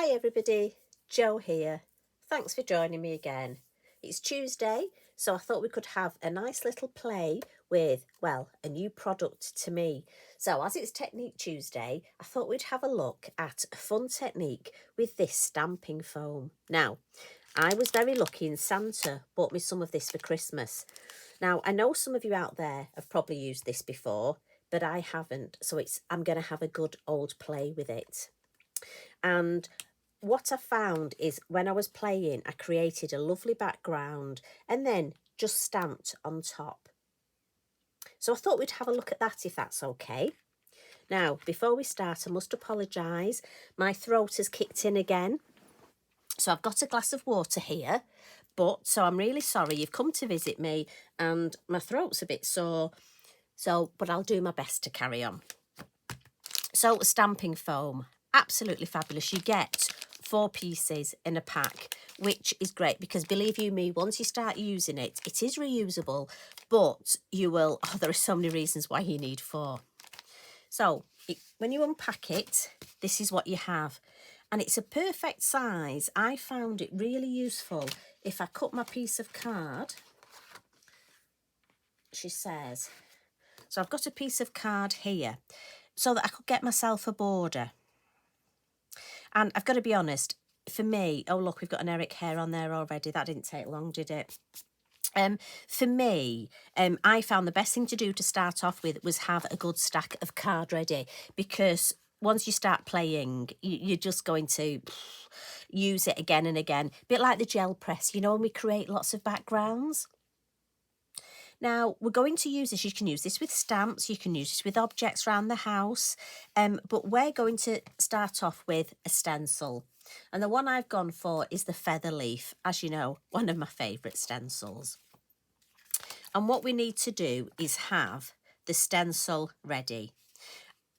Hi everybody, Jo here. Thanks for joining me again. It's Tuesday, so I thought we could have a nice little play with, well, a new product to me. So as it's Technique Tuesday, I thought we'd have a look at a fun technique with this stamping foam. Now, I was very lucky and Santa bought me some of this for Christmas. Now, I know some of you out there have probably used this before, but I haven't, so I'm going to have a good old play with it. And what I found is when I was playing, I created a lovely background and then just stamped on top. So I thought we'd have a look at that if that's okay. Now, before we start, I must apologise. My throat has kicked in again. So I've got a glass of water here, so I'm really sorry you've come to visit me and my throat's a bit sore. But I'll do my best to carry on. So stamping foam, absolutely fabulous. You get 4 pieces in a pack, which is great because believe you me, once you start using it, it is reusable, but you will, there are so many reasons why you need 4. So when you unpack it, this is what you have. And it's a perfect size. I found it really useful if I cut my piece of card, she says. So I've got a piece of card here so that I could get myself a border. And I've got to be honest, for me, oh look, we've got an Eric hair on there already. That didn't take long, did it? For me, I found the best thing to do to start off with was have a good stack of card ready, because once you start playing, you're just going to use it again and again. A bit like the gel press, you know, when we create lots of backgrounds. Now, we're going to use this. You can use this with stamps. You can use this with objects around the house. But we're going to start off with a stencil. And the one I've gone for is the feather leaf. As you know, one of my favourite stencils. And what we need to do is have the stencil ready.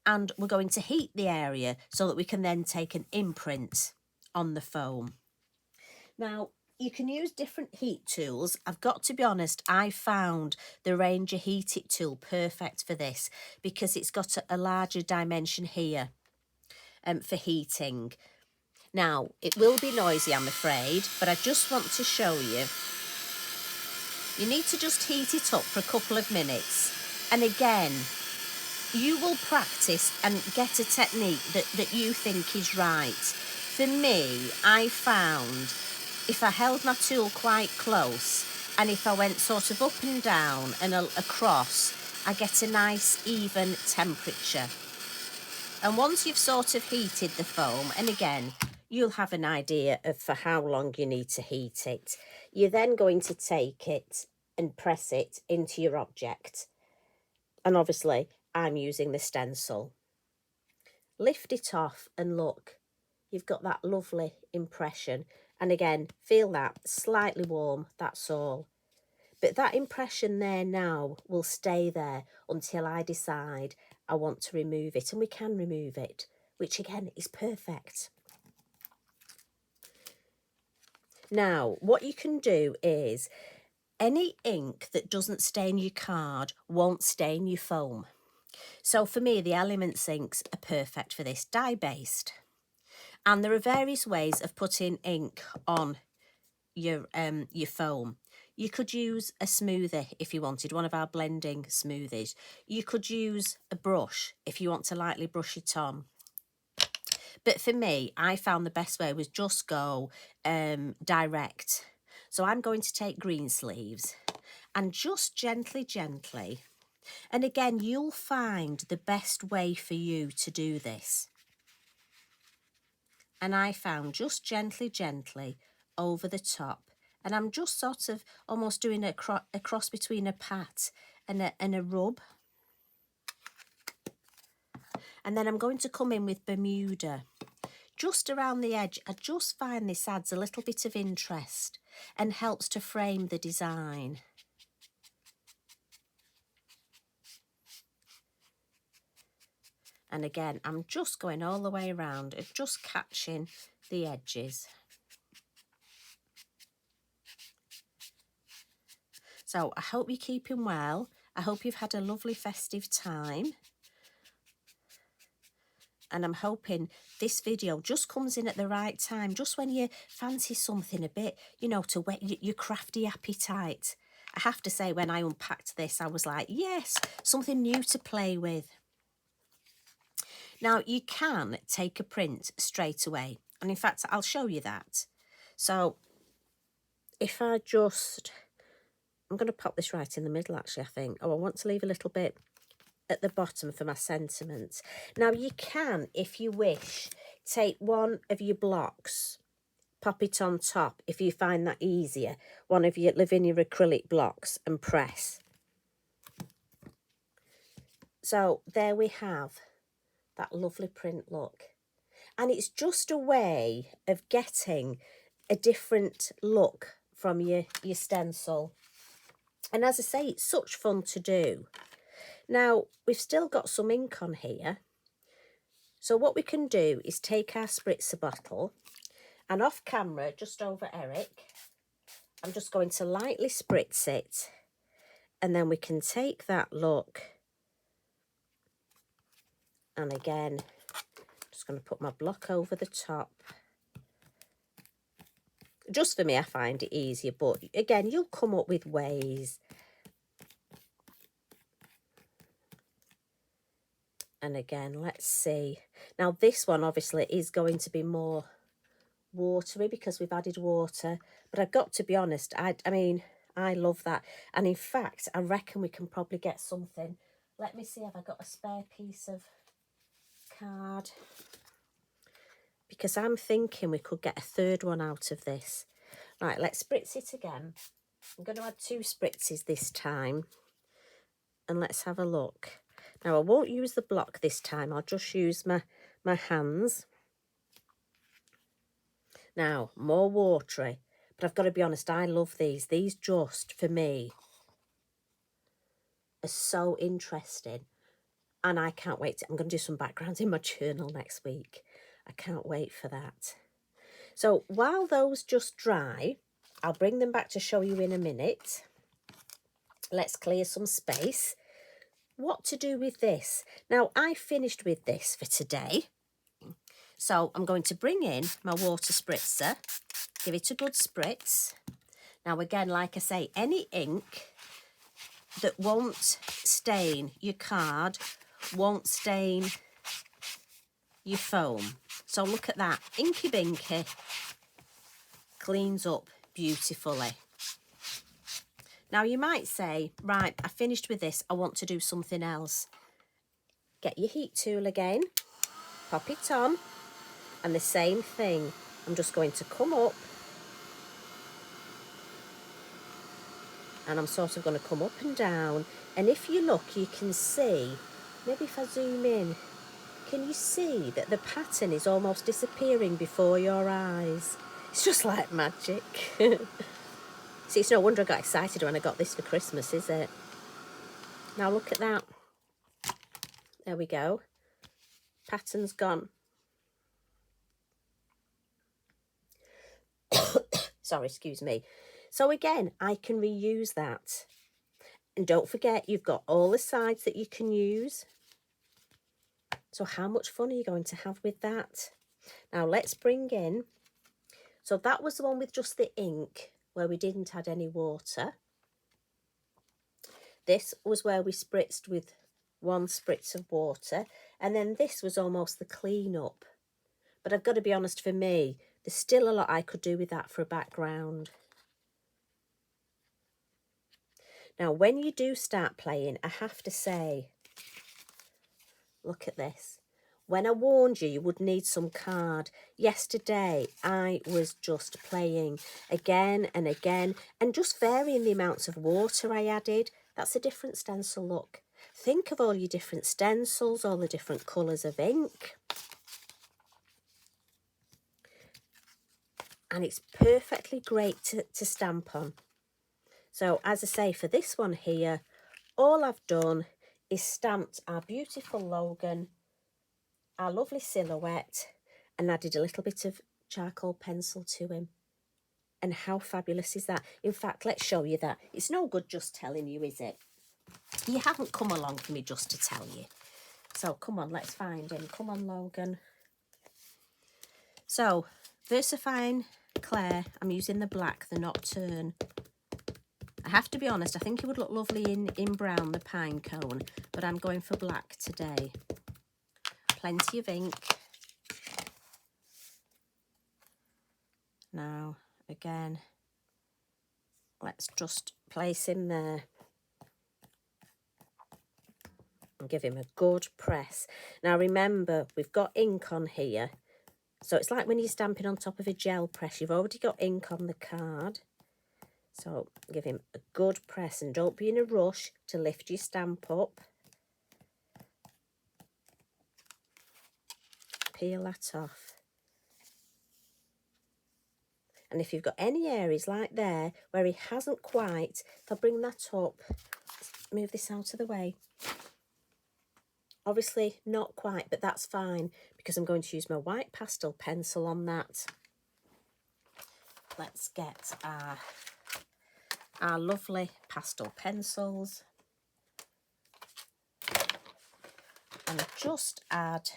And we're going to heat the area so that we can then take an imprint on the foam. Now, you can use different heat tools. I've got to be honest, I found the Ranger Heat It tool perfect for this because it's got a larger dimension here for heating. Now, it will be noisy, I'm afraid, but I just want to show you. You need to just heat it up for a couple of minutes. And again, you will practice and get a technique that you think is right. For me, I found if I held my tool quite close and if I went sort of up and down and across, I get a nice even temperature. And once you've sort of heated the foam, and again, you'll have an idea of for how long you need to heat it, you're then going to take it and press it into your object. And obviously, I'm using the stencil. Lift it off and look, you've got that lovely impression. And again, feel that slightly warm, that's all. But that impression there now will stay there until I decide I want to remove it. And we can remove it, which again is perfect. Now, what you can do is any ink that doesn't stain your card won't stain your foam. So for me, the Elements inks are perfect for this, dye-based. And there are various ways of putting ink on your foam. You could use a smoother if you wanted, one of our blending smoothies. You could use a brush if you want to lightly brush it on. But for me, I found the best way was just go direct. So I'm going to take green sleeves and just gently, and again, you'll find the best way for you to do this. And I found just gently over the top. And I'm just sort of almost doing a cross between a pat and a rub. And then I'm going to come in with Bermuda. Just around the edge, I just find this adds a little bit of interest and helps to frame the design. And again, I'm just going all the way around and just catching the edges. So I hope you're keeping well. I hope you've had a lovely festive time. and I'm hoping this video just comes in at the right time, just when you fancy something a bit, you know, to whet your crafty appetite. I have to say, when I unpacked this, I was like, yes, something new to play with. Now, you can take a print straight away, and in fact, I'll show you that. So if I just, I'm going to pop this right in the middle, actually, I think. Oh, I want to leave a little bit at the bottom for my sentiments. Now, you can, if you wish, take one of your blocks, pop it on top, if you find that easier, one of your Lavinia acrylic blocks, and press. So there we have that lovely print look. And it's just a way of getting a different look from your stencil. And as I say, it's such fun to do. Now, we've still got some ink on here. So what we can do is take our spritzer bottle, and off camera, just over Eric, I'm just going to lightly spritz it, and then we can take that look. And again, just going to put my block over the top. Just for me, I find it easier, but again, you'll come up with ways. And again, let's see. Now, this one obviously is going to be more watery because we've added water. But I've got to be honest, I mean, I love that. And in fact, I reckon we can probably get something. Let me see, have I got a spare piece of card? Because I'm thinking we could get a third one out of this. Right, let's spritz it again. I'm going to add 2 spritzes this time. And let's have a look. Now, I won't use the block this time. I'll just use my hands. Now, more watery. But I've got to be honest, I love these. These just, for me, are so interesting. And I can't wait. I'm going to do some backgrounds in my journal next week. I can't wait for that. So, while those just dry, I'll bring them back to show you in a minute. Let's clear some space. What to do with this? Now, I finished with this for today. So I'm going to bring in my water spritzer, give it a good spritz. Now, again, like I say, any ink that won't stain your card won't stain your foam. So look at that, inky binky, cleans up beautifully. Now, you might say, right, I finished with this, I want to do something else. Get your heat tool again, pop it on, and the same thing. I'm just going to come up, and I'm sort of going to come up and down. And if you look, you can see, maybe if I zoom in, can you see that the pattern is almost disappearing before your eyes? It's just like magic. See, it's no wonder I got excited when I got this for Christmas, is it? Now look at that. There we go. Pattern's gone. Sorry, excuse me. So again, I can reuse that. And don't forget, you've got all the sides that you can use. So how much fun are you going to have with that? Now let's bring in. So that was the one with just the ink, where we didn't add any water. This was where we spritzed with 1 spritz of water. And then this was almost the clean up. But I've got to be honest, for me, there's still a lot I could do with that for a background. Now, when you do start playing, I have to say, look at this. When I warned you, you would need some card. Yesterday, I was just playing again and again and just varying the amounts of water I added. That's a different stencil look. Think of all your different stencils, all the different colours of ink. And it's perfectly great to stamp on. So, as I say, for this one here, all I've done is stamped our beautiful Logan, our lovely silhouette, and added a little bit of charcoal pencil to him. And how fabulous is that? In fact, let's show you that. It's no good just telling you, is it? You haven't come along for me just to tell you. So come on, let's find him. Come on, Logan. So, VersaFine Claire, I'm using the black, the Nocturne. I have to be honest, I think it would look lovely in brown, the pine cone, but I'm going for black today. Plenty of ink. Now, again, let's just place him there and give him a good press. Now, remember, we've got ink on here. So it's like when you're stamping on top of a gel press, you've already got ink on the card. So give him a good press and don't be in a rush to lift your stamp up. Peel that off. And if you've got any areas like there where he hasn't quite, if I bring that up, move this out of the way. Obviously not quite, but that's fine because I'm going to use my white pastel pencil on that. Let's get our lovely pastel pencils and just add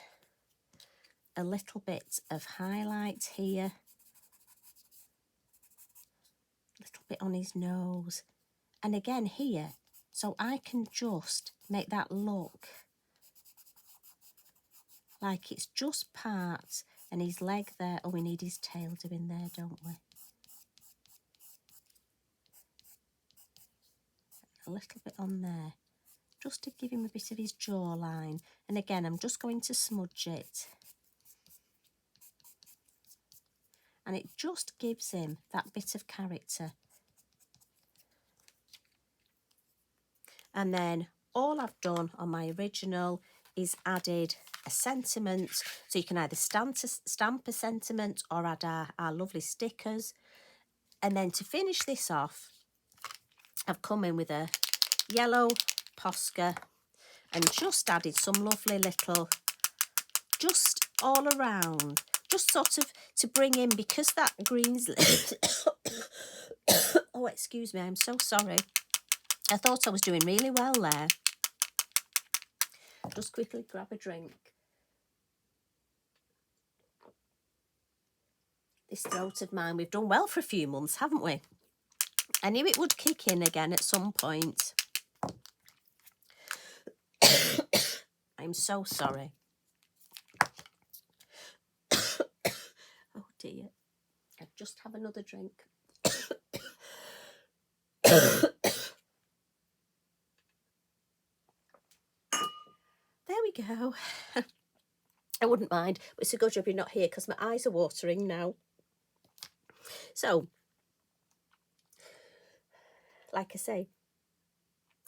a little bit of highlight here, a little bit on his nose, and again here, so I can just make that look like it's just part, and his leg there. Oh, we need his tail doing there, don't we? A little bit on there, just to give him a bit of his jawline. And again, I'm just going to smudge it. And it just gives him that bit of character. And then all I've done on my original is added a sentiment. So you can either stamp a sentiment or add our lovely stickers. And then to finish this off, I've come in with a yellow Posca and just added some lovely little, just all around, just sort of to bring in, because that green's oh, excuse me, I'm so sorry. I thought I was doing really well there. Just quickly grab a drink. This throat of mine, we've done well for a few months, haven't we? I knew it would kick in again at some point. I'm so sorry. Oh dear. I'll just have another drink. There we go. I wouldn't mind, but it's a good job you're not here because my eyes are watering now. So, like I say,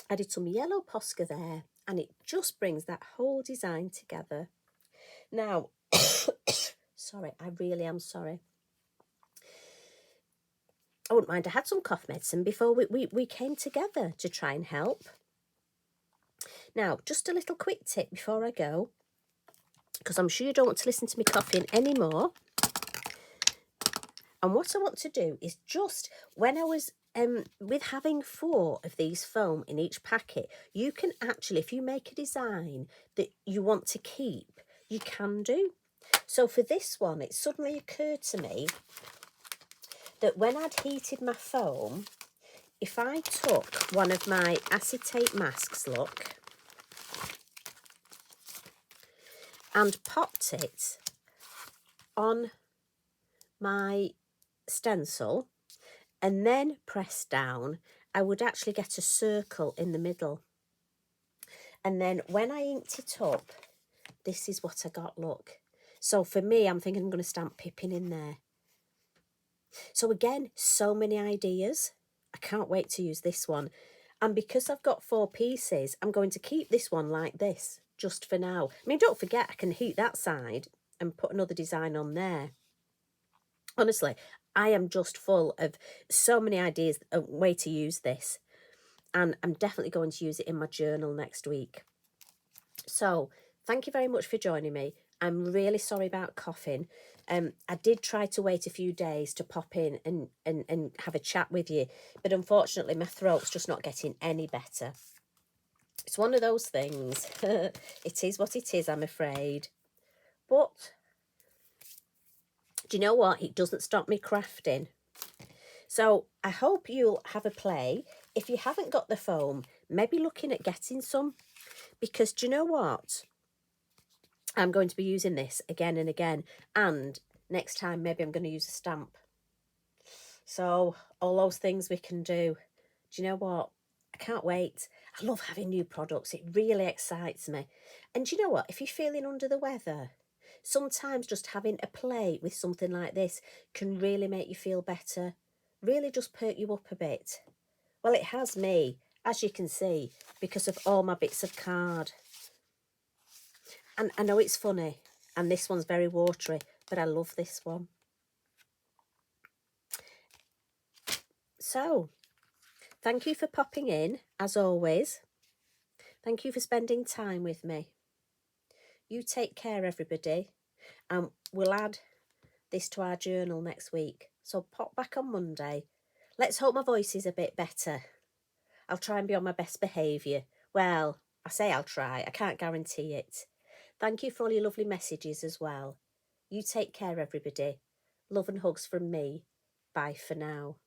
I did some yellow Posca there and it just brings that whole design together. Now, sorry, I really am sorry. I wouldn't mind. I had some cough medicine before we came together to try and help. Now, just a little quick tip before I go, because I'm sure you don't want to listen to me coughing anymore. And what I want to do is just, when I was, with having 4 of these foam in each packet, you can actually, if you make a design that you want to keep, you can do. So for this one, it suddenly occurred to me that when I'd heated my foam, if I took one of my acetate masks, look, and popped it on my stencil and then pressed down, I would actually get a circle in the middle. And then when I inked it up, this is what I got, look. So for me, I'm thinking I'm going to stamp Pippin in there. So again, so many ideas. I can't wait to use this one. And because I've got 4 pieces, I'm going to keep this one like this, just for now. I mean, don't forget, I can heat that side and put another design on there. Honestly, I am just full of so many ideas, a way to use this. And I'm definitely going to use it in my journal next week. So, thank you very much for joining me. I'm really sorry about coughing. I did try to wait a few days to pop in and have a chat with you, but unfortunately my throat's just not getting any better. It's one of those things. It is what it is, I'm afraid. But do you know what? It doesn't stop me crafting. So I hope you'll have a play. If you haven't got the foam, maybe looking at getting some. Because do you know what? I'm going to be using this again and again. And next time, maybe I'm going to use a stamp. So all those things we can do. Do you know what? I can't wait. I love having new products. It really excites me. And do you know what? If you're feeling under the weather, sometimes just having a play with something like this can really make you feel better. Really just perk you up a bit. Well, it has me, as you can see, because of all my bits of card. And I know it's funny, and this one's very watery, but I love this one. So, thank you for popping in, as always. Thank you for spending time with me. You take care, everybody, and we'll add this to our journal next week. So pop back on Monday. Let's hope my voice is a bit better. I'll try and be on my best behaviour. Well, I say I'll try. I can't guarantee it. Thank you for all your lovely messages as well. You take care, everybody. Love and hugs from me. Bye for now.